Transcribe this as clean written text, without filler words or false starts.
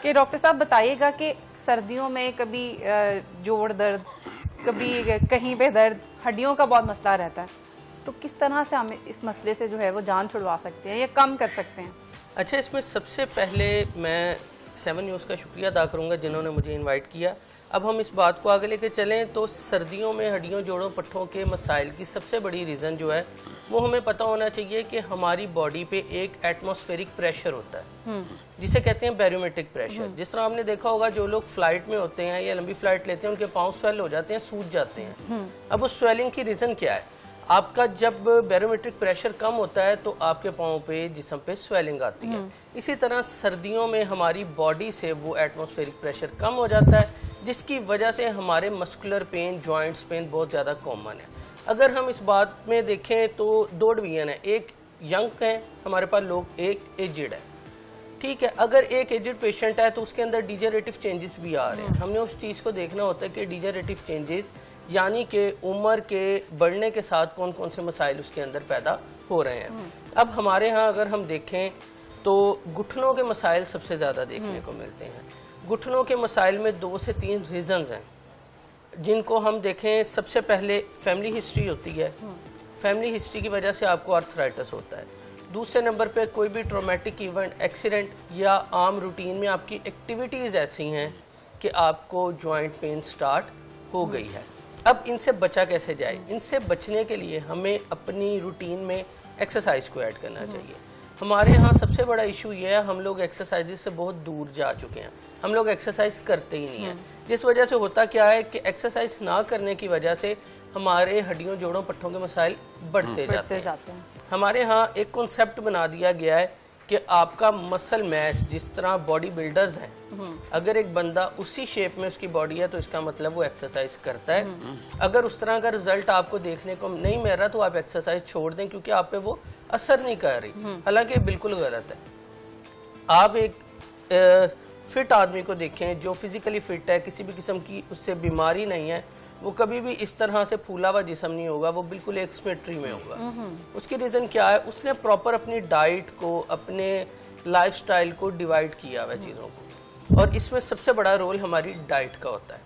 کہ ڈاکٹر صاحب بتائیے گا کہ سردیوں میں کبھی جوڑ درد، کبھی کہیں پہ درد، ہڈیوں کا بہت مسئلہ رہتا ہے، تو کس طرح سے ہم اس مسئلے سے جو ہے وہ جان چھڑوا سکتے ہیں یا کم کر سکتے ہیں؟ اچھا، اس میں سب سے پہلے میں 7 نیوز کا شکریہ ادا کروں گا جنہوں نے مجھے انوائٹ کیا. اب ہم اس بات کو آگے لے کے چلیں تو سردیوں میں ہڈیوں جوڑوں پٹھوں کے مسائل کی سب سے بڑی ریزن جو ہے وہ ہمیں پتہ ہونا چاہیے کہ ہماری باڈی پہ ایک ایٹماسفیرک پریشر ہوتا ہے جسے کہتے ہیں بیرومیٹرک پریشر. جس طرح ہم نے دیکھا ہوگا جو لوگ فلائٹ میں ہوتے ہیں یا لمبی فلائٹ لیتے ہیں ان کے پاؤں سویل ہو جاتے ہیں، سوج جاتے ہیں. اب اس سویلنگ کی ریزن کیا ہے؟ آپ کا جب بیرومیٹرک پریشر کم ہوتا ہے تو آپ کے پاؤں پہ جسم پہ سویلنگ آتی ہے. اسی طرح سردیوں میں ہماری باڈی سے وہ ایٹماسفیرک پریشر کم ہو جاتا ہے جس کی وجہ سے ہمارے مسکولر پین، جوائنٹس پین بہت زیادہ کامن ہے. اگر ہم اس بات میں دیکھیں تو 2 ڈویژن ہے، ایک ینگ ہے ہمارے پاس لوگ، ایک ایجڈ ہے. ٹھیک ہے، اگر ایک ایجڈ پیشنٹ ہے تو اس کے اندر ڈیجنریٹو چینجز بھی آ رہے ہیں. ہم نے اس چیز کو دیکھنا ہوتا ہے کہ ڈیجنریٹو چینجز یعنی کہ عمر کے بڑھنے کے ساتھ کون کون سے مسائل اس کے اندر پیدا ہو رہے ہیں. اب ہمارے ہاں اگر ہم دیکھیں تو گھٹنوں کے مسائل سب سے زیادہ دیکھنے کو ملتے ہیں. گھٹنوں کے مسائل میں 2 سے 3 ریزنز ہیں جن کو ہم دیکھیں. سب سے پہلے فیملی ہسٹری ہوتی ہے، فیملی ہسٹری کی وجہ سے آپ کو آرتھرائٹس ہوتا ہے. دوسرے نمبر پہ کوئی بھی ٹرومیٹک ایونٹ، ایکسیڈنٹ یا عام روٹین میں آپ کی ایکٹیویٹیز ایسی ہیں کہ آپ کو جوائنٹ پین سٹارٹ ہو گئی ہے. اب ان سے بچا کیسے جائے؟ ان سے بچنے کے لیے ہمیں اپنی روٹین میں ایکسرسائز کو ایڈ کرنا چاہیے. ہمارے ہاں سب سے بڑا ایشو یہ ہے ہم لوگ ایکسرسائز سے بہت دور جا چکے ہیں. ہم لوگ ایکسرسائز کرتے ہی نہیں ہیں، جس وجہ سے ہوتا کیا ہے کہ ایکسرسائز نہ کرنے کی وجہ سے ہمارے ہڈیوں جوڑوں پٹھوں کے مسائل بڑھتے جاتے ہیں. ہمارے ہاں ایک کنسپٹ بنا دیا گیا ہے کہ آپ کا مسل میس، جس طرح باڈی بلڈرز ہیں، اگر ایک بندہ اسی شیپ میں اس کی باڈی ہے تو اس کا مطلب وہ ایکسرسائز کرتا ہے. اگر اس طرح کا رزلٹ آپ کو دیکھنے کو نہیں مل رہا تو آپ ایکسرسائز چھوڑ دیں کیونکہ آپ پہ وہ اثر نہیں کر رہی. حالانکہ بالکل غلط ہے. آپ ایک فٹ آدمی کو دیکھیں جو فزیکلی فٹ ہے، کسی بھی قسم کی اس سے بیماری نہیں ہے، وہ کبھی بھی اس طرح سے پھولا ہوا جسم نہیں ہوگا، وہ بالکل ایک سمیٹری میں ہوگا. اس کی ریزن کیا ہے؟ اس نے پراپر اپنی ڈائٹ کو، اپنے لائف سٹائل کو ڈیوائیڈ کیا ہوا چیزوں کو، اور اس میں سب سے بڑا رول ہماری ڈائٹ کا ہوتا ہے.